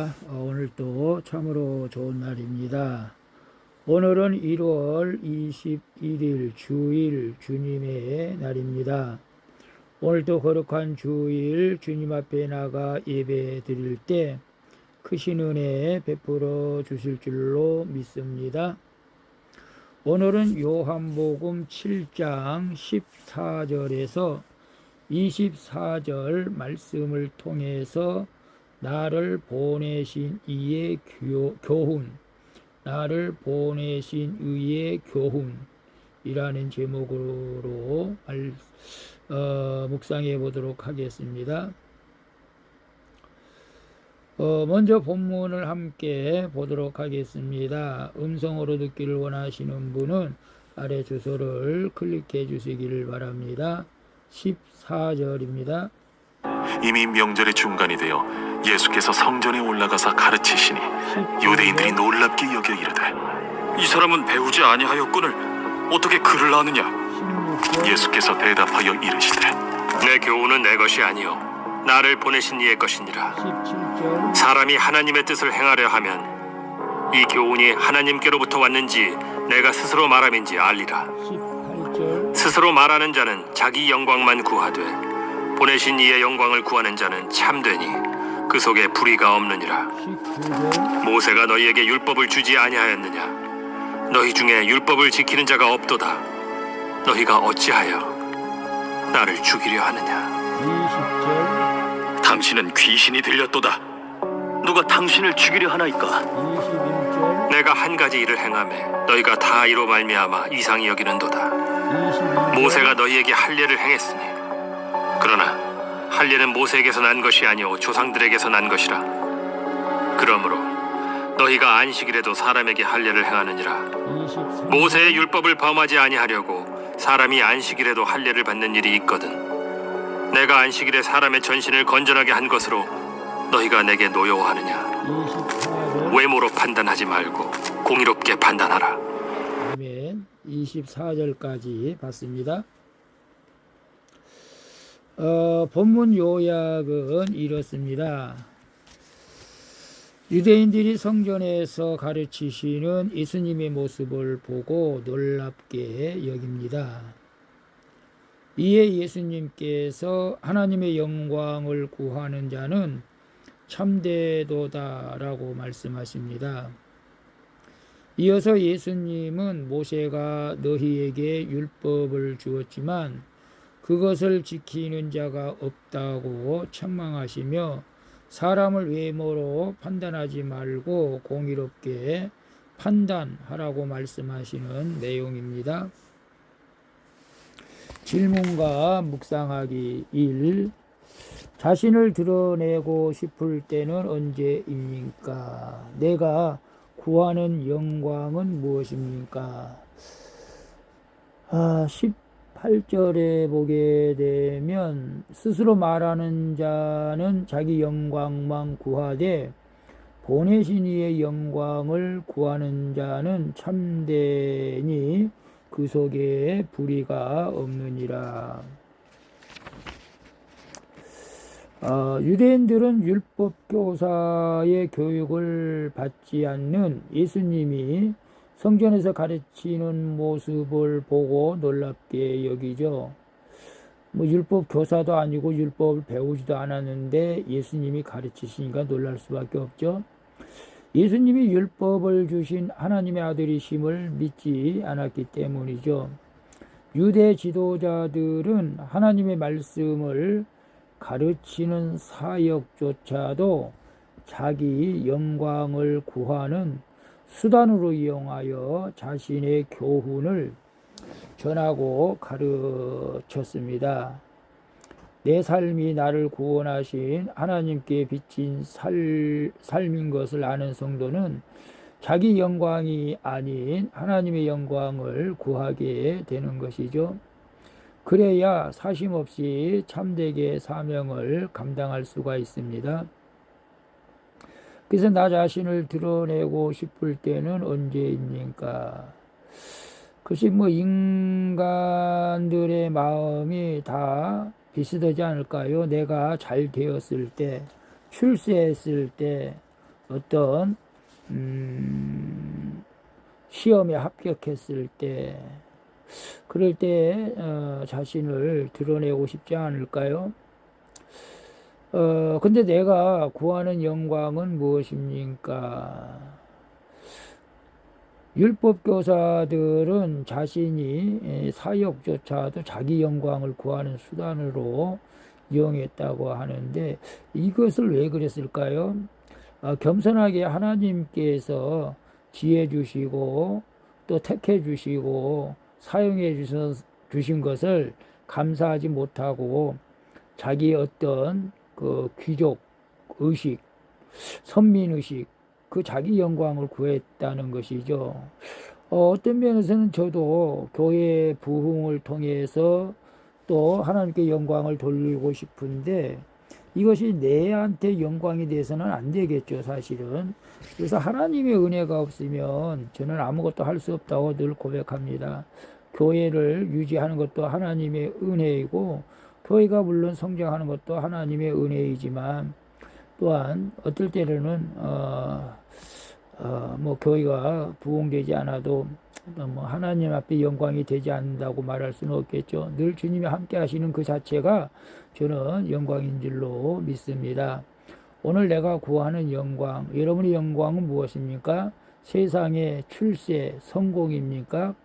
자, 오늘도 참으로 좋은 날입니다. 오늘은 1월 21일 주일 주님의 날입니다. 오늘도 거룩한 주일 주님 앞에 나가 예배 드릴 때 크신 은혜 베풀어 주실 줄로 믿습니다. 오늘은 요한복음 7장 14절에서 24절 말씀을 통해서 나를 보내신 이의 교훈, 나를 보내신 이의 교훈이라는 제목으로 묵상해 보도록 하겠습니다. 먼저 본문을 함께 보도록 하겠습니다. 음성으로 듣기를 원하시는 분은 아래 주소를 클릭해 주시기를 바랍니다. 14절입니다. 이미 명절의 중간이 되어 예수께서 성전에 올라가사 가르치시니 유대인들이 놀랍게 여겨 이르되 이 사람은 배우지 아니하였거늘 어떻게 글을 아느냐? 예수께서 대답하여 이르시되 내 교훈은 내 것이 아니요 나를 보내신 이의 것이니라. 17절 사람이 하나님의 뜻을 행하려 하면 이 교훈이 하나님께로부터 왔는지 내가 스스로 말함인지 알리라. 18절 스스로 말하는 자는 자기 영광만 구하되 보내신 이의 영광을 구하는 자는 참되니 그 속에 불의가 없느니라. 19절 모세가 너희에게 율법을 주지 아니하였느냐? 너희 중에 율법을 지키는 자가 없도다. 너희가 어찌하여 나를 죽이려 하느냐? 20절 당신은 귀신이 들렸도다. 누가 당신을 죽이려 하나이까? 21절 내가 한 가지 일을 행하매 너희가 다 이로 말미암아 이상히 여기는도다. 22절 모세가 너희에게 할례를 행했으니 그러나 할례는 모세에게서 난 것이 아니오 조상들에게서 난 것이라. 그러므로 너희가 안식일에도 사람에게 할례를 행하느니라. 23절 모세의 율법을 범하지 아니하려고 사람이 안식일에도 할례를 받는 일이 있거든. 내가 안식일에 사람의 전신을 건전하게 한 것으로 너희가 내게 노여워하느냐? 24절 외모로 판단하지 말고 공의롭게 판단하라. 아멘. 24절까지 봤습니다. 본문 요약은 이렇습니다. 유대인들이 성전에서 가르치시는 예수님의 모습을 보고 놀랍게 여깁니다. 이에 예수님께서 하나님의 영광을 구하는 자는 참되도다라고 말씀하십니다. 이어서 예수님은 모세가 너희에게 율법을 주었지만 그것을 지키는 자가 없다고 책망하시며 사람을 외모로 판단하지 말고 공의롭게 판단하라고 말씀하시는 내용입니다. 질문과 묵상하기 1. 자신을 드러내고 싶을 때는 언제입니까? 내가 구하는 영광은 무엇입니까? 18절에 보게 되면 스스로 말하는 자는 자기 영광만 구하되 보내신 이의 영광을 구하는 자는 참되니 그 속에 불의가 없느니라. 유대인들은 율법 교사의 교육을 받지 않는 예수님이 성전에서 가르치는 모습을 보고 놀랍게 여기죠. 율법 교사도 아니고 율법을 배우지도 않았는데 예수님이 가르치시니까 놀랄 수밖에 없죠. 예수님이 율법을 주신 하나님의 아들이심을 믿지 않았기 때문이죠. 유대 지도자들은 하나님의 말씀을 가르치는 사역조차도 자기 영광을 구하는 수단으로 이용하여 자신의 교훈을 전하고 가르쳤습니다. 내 삶이 나를 구원하신 하나님께 비친 삶인 것을 아는 성도는 자기 영광이 아닌 하나님의 영광을 구하게 되는 것이죠. 그래야 사심없이 참되게 사명을 감당할 수가 있습니다. 그래서 나 자신을 드러내고 싶을 때는 언제입니까? 그것이 인간들의 마음이 다 비슷하지 않을까요? 내가 잘 되었을 때, 출세했을 때, 어떤 시험에 합격했을 때, 그럴 때 자신을 드러내고 싶지 않을까요? 근데 내가 구하는 영광은 무엇입니까? 율법교사들은 자신이 사역조차도 자기 영광을 구하는 수단으로 이용했다고 하는데, 이것을 왜 그랬을까요? 겸손하게 하나님께서 지혜 주시고 또 택해 주시고 사용해 주신 것을 감사하지 못하고 자기 어떤 그 귀족 의식, 선민 의식, 그 자기 영광을 구했다는 것이죠. 어떤 면에서는 저도 교회 부흥을 통해서 또 하나님께 영광을 돌리고 싶은데, 이것이 내한테 영광이 돼서는 안 되겠죠, 사실은. 그래서 하나님의 은혜가 없으면 저는 아무것도 할 수 없다고 늘 고백합니다. 교회를 유지하는 것도 하나님의 은혜이고, 교회가 물론 성장하는 것도 하나님의 은혜이지만, 또한 어떨 때는 뭐 교회가 부흥되지 않아도 뭐 하나님 앞에 영광이 되지 않는다고 말할 수는 없겠죠. 늘 주님이 함께 하시는 그 자체가 저는 영광인 줄로 믿습니다. 오늘 내가 구하는 영광, 여러분의 영광은 무엇입니까? 세상의 출세, 성공입니까?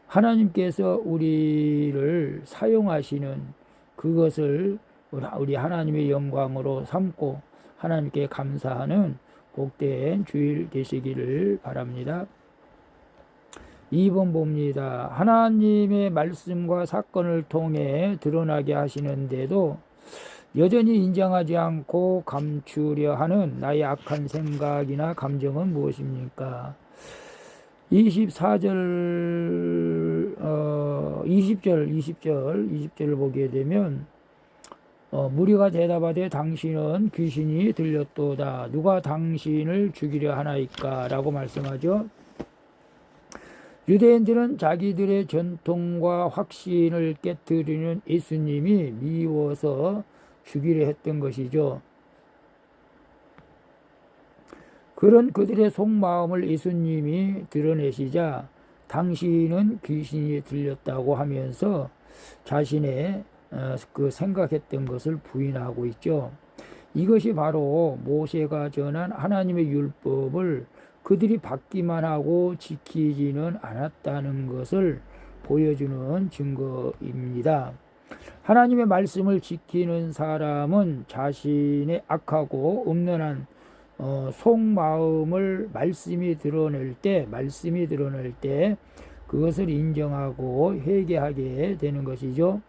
하나님께서 우리를 사용하시는 그것을 우리 하나님의 영광으로 삼고 하나님께 감사하는 복된 주일 되시기를 바랍니다. 2번 봅니다. 하나님의 말씀과 사건을 통해 드러나게 하시는데도 여전히 인정하지 않고 감추려 하는 나의 악한 생각이나 감정은 무엇입니까? 20절을 보게 되면 무리가 대답하되 당신은 귀신이 들렸도다. 누가 당신을 죽이려 하나이까? 라고 말씀하죠. 유대인들은 자기들의 전통과 확신을 깨뜨리는 예수님이 미워서 죽이려 했던 것이죠. 그런 그들의 속마음을 예수님이 드러내시자 당신은 귀신이 들렸다고 하면서 자신의 그 생각했던 것을 부인하고 있죠. 이것이 바로 모세가 전한 하나님의 율법을 그들이 받기만 하고 지키지는 않았다는 것을 보여주는 증거입니다. 하나님의 말씀을 지키는 사람은 자신의 악하고 음란한 속마음을 말씀이 드러낼 때 그것을 인정하고 회개하게 되는 것이죠.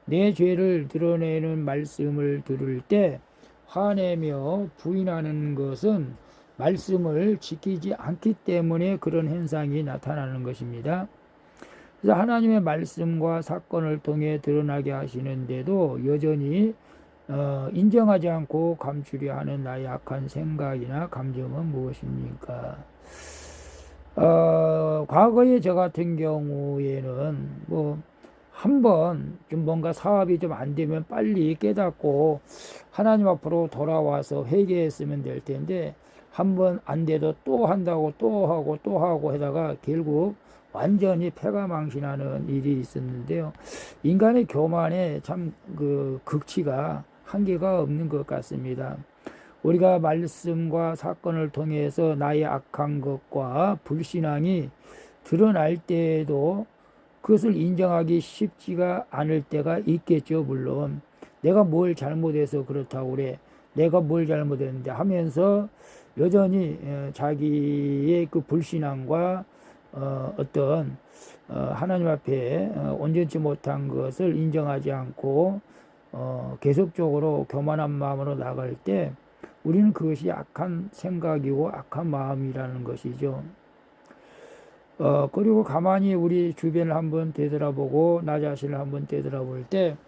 내 죄를 드러내는 말씀을 들을 때 화내며 부인하는 것은 말씀을 지키지 않기 때문에 그런 현상이 나타나는 것입니다. 그래서 하나님의 말씀과 사건을 통해 드러나게 하시는데도 여전히 인정하지 않고 감추려 하는 나의 악한 생각이나 감정은 무엇입니까? 과거에 저 같은 경우에는 한번 좀 뭔가 사업이 좀 안 되면 빨리 깨닫고 하나님 앞으로 돌아와서 회개했으면 될 텐데, 한번 안 돼도 또 한다고 또 하고 하다가 결국 완전히 패가망신하는 일이 있었는데요. 인간의 교만에 참 그 극치가 한계가 없는 것 같습니다. 우리가 말씀과 사건을 통해서 나의 악한 것과 불신앙이 드러날 때에도 그것을 인정하기 쉽지가 않을 때가 있겠죠. 물론 내가 뭘 잘못해서 그렇다고 그래, 내가 뭘 잘못했는데 하면서 여전히 자기의 그 불신앙과 어떤 하나님 앞에 온전치 못한 것을 인정하지 않고 계속적으로 교만한 마음으로 나갈 때 우리는 그것이 악한 생각이고 악한 마음이라는 것이죠. 그리고 가만히 우리 주변을 한번 되돌아보고 나 자신을 한번 되돌아볼 때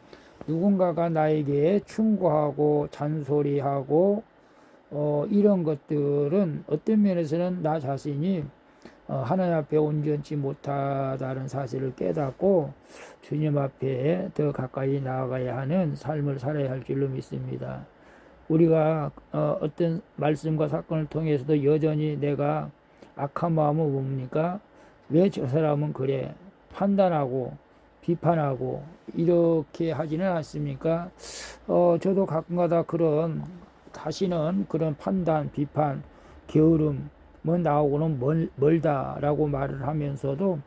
누군가가 나에게 충고하고 잔소리하고 이런 것들은 어떤 면에서는 나 자신이 하나님 앞에 온전치 못하다는 사실을 깨닫고 주님 앞에 더 가까이 나아가야 하는 삶을 살아야 할 줄로 믿습니다. 우리가 어떤 말씀과 사건을 통해서도 여전히 내가 악한 마음은 뭡니까? 왜 저 사람은 그래? 판단하고 비판하고 이렇게 하지는 않습니까? 저도 가끔가다 다시는 그런 판단, 비판, 게으름 뭐 나오고는 멀다라고 말을 하면서도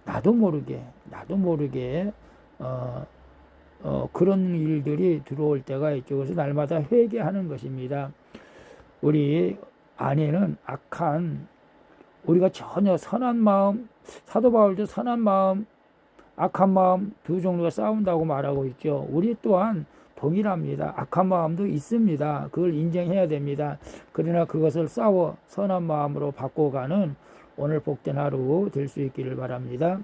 나도 모르게 그런 일들이 들어올 때가 있죠. 그래서 날마다 회개하는 것입니다. 우리 안에는 우리가 전혀 선한 마음, 사도 바울도 선한 마음, 악한 마음 두 종류가 싸운다고 말하고 있죠. 우리 또한 동일합니다. 악한 마음도 있습니다. 그걸 인정해야 됩니다. 그러나 그것을 싸워 선한 마음으로 바꿔가는 오늘 복된 하루 될 수 있기를 바랍니다.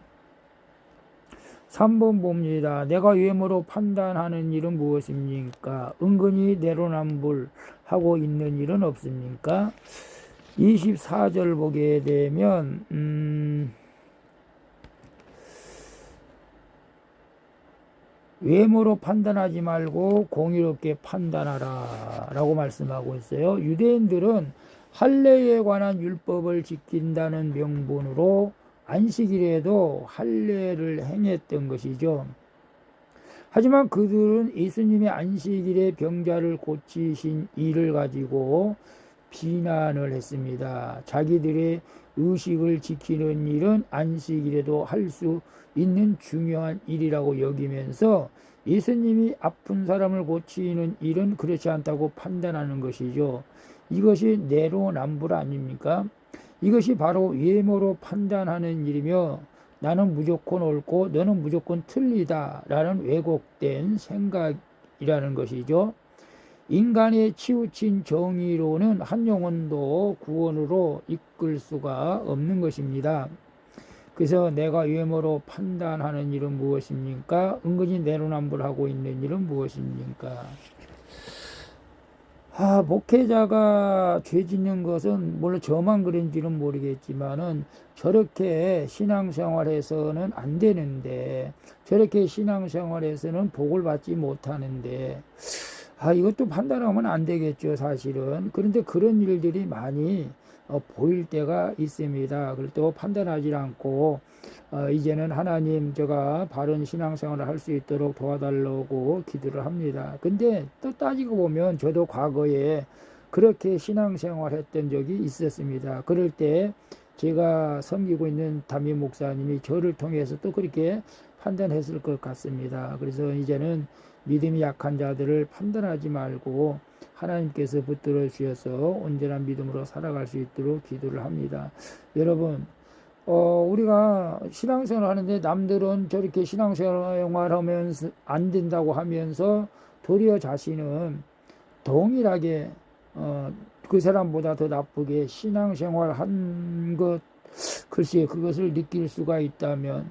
3번 봅니다. 내가 외모로 판단하는 일은 무엇입니까? 은근히 내로남불하고 있는 일은 없습니까? 24절 보게 되면 외모로 판단하지 말고 공의롭게 판단하라 라고 말씀하고 있어요. 유대인들은 할례에 관한 율법을 지킨다는 명분으로 안식일에도 할례를 행했던 것이죠. 하지만 그들은 예수님의 안식일에 병자를 고치신 일을 가지고 비난을 했습니다. 자기들의 의식을 지키는 일은 안식일에도 할 수 있는 중요한 일이라고 여기면서 예수님이 아픈 사람을 고치는 일은 그렇지 않다고 판단하는 것이죠. 이것이 내로남불 아닙니까? 이것이 바로 외모로 판단하는 일이며 나는 무조건 옳고 너는 무조건 틀리다라는 왜곡된 생각이라는 것이죠. 인간의 치우친 정의로는 한 영혼도 구원으로 이끌 수가 없는 것입니다. 그래서 내가 외모로 판단하는 일은 무엇입니까? 은근히 내로남불하고 있는 일은 무엇입니까? 목회자가 죄 짓는 것은 물론 저만 그런지는 모르겠지만은 저렇게 신앙생활에서는 안 되는데 저렇게 신앙생활에서는 복을 받지 못하는데 이것도 판단하면 안 되겠죠, 사실은. 그런데 그런 일들이 많이 보일 때가 있습니다. 그럴 때 판단하지 않고 이제는 하나님 제가 바른 신앙생활을 할 수 있도록 도와달라고 기도를 합니다. 근데 또 따지고 보면 저도 과거에 그렇게 신앙생활 했던 적이 있었습니다. 그럴 때 제가 섬기고 있는 담임 목사님이 저를 통해서 또 그렇게 판단했을 것 같습니다. 그래서 이제는 믿음이 약한 자들을 판단하지 말고 하나님께서 붙들어 주셔서 온전한 믿음으로 살아갈 수 있도록 기도를 합니다. 여러분, 우리가 신앙생활 하는데 남들은 저렇게 신앙생활 하면서 안 된다고 하면서 도리어 자신은 동일하게 그 사람보다 더 나쁘게 신앙생활 한 것, 글쎄 그것을 느낄 수가 있다면,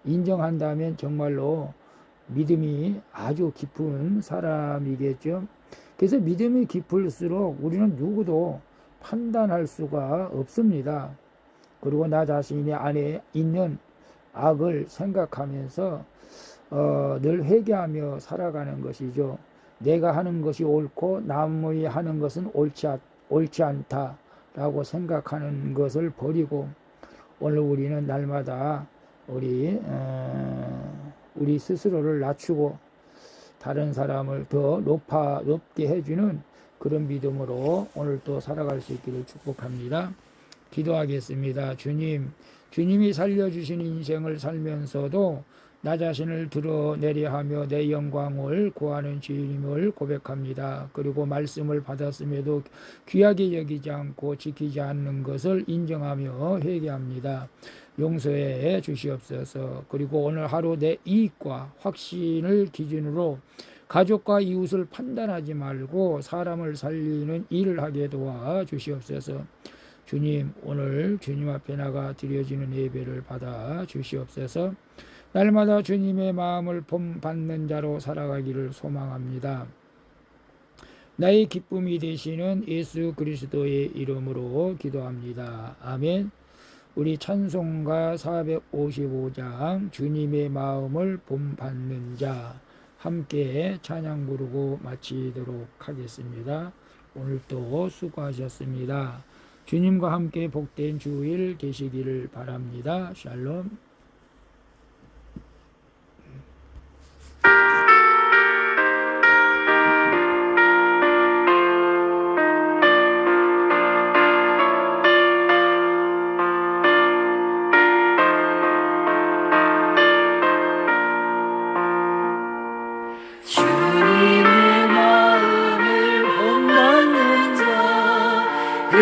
인정한다면 정말로 믿음이 아주 깊은 사람이겠죠. 그래서 믿음이 깊을수록 우리는 누구도 판단할 수가 없습니다. 그리고 나 자신의 안에 있는 악을 생각하면서 늘 회개하며 살아가는 것이죠. 내가 하는 것이 옳고 남의 하는 것은 옳지 않다라고 생각하는 것을 버리고 오늘 우리는 날마다 우리 스스로를 낮추고 다른 사람을 더 높게 해주는 그런 믿음으로 오늘 또 살아갈 수 있기를 축복합니다. 기도하겠습니다. 주님이 살려주신 인생을 살면서도 나 자신을 드러내려 하며 내 영광을 구하는 주님을 고백합니다. 그리고 말씀을 받았음에도 귀하게 여기지 않고 지키지 않는 것을 인정하며 회개합니다. 용서해 주시옵소서. 그리고 오늘 하루 내 이익과 확신을 기준으로 가족과 이웃을 판단하지 말고 사람을 살리는 일을 하게 도와 주시옵소서. 주님, 오늘 주님 앞에 나가 드려지는 예배를 받아 주시옵소서. 날마다 주님의 마음을 본받는 자로 살아가기를 소망합니다. 나의 기쁨이 되시는 예수 그리스도의 이름으로 기도합니다. 아멘. 우리 찬송가 455장 주님의 마음을 본받는 자 함께 찬양 부르고 마치도록 하겠습니다. 오늘도 수고하셨습니다. 주님과 함께 복된 주일 되시기를 바랍니다. 샬롬. 주님의 마음을 본받는 자, 그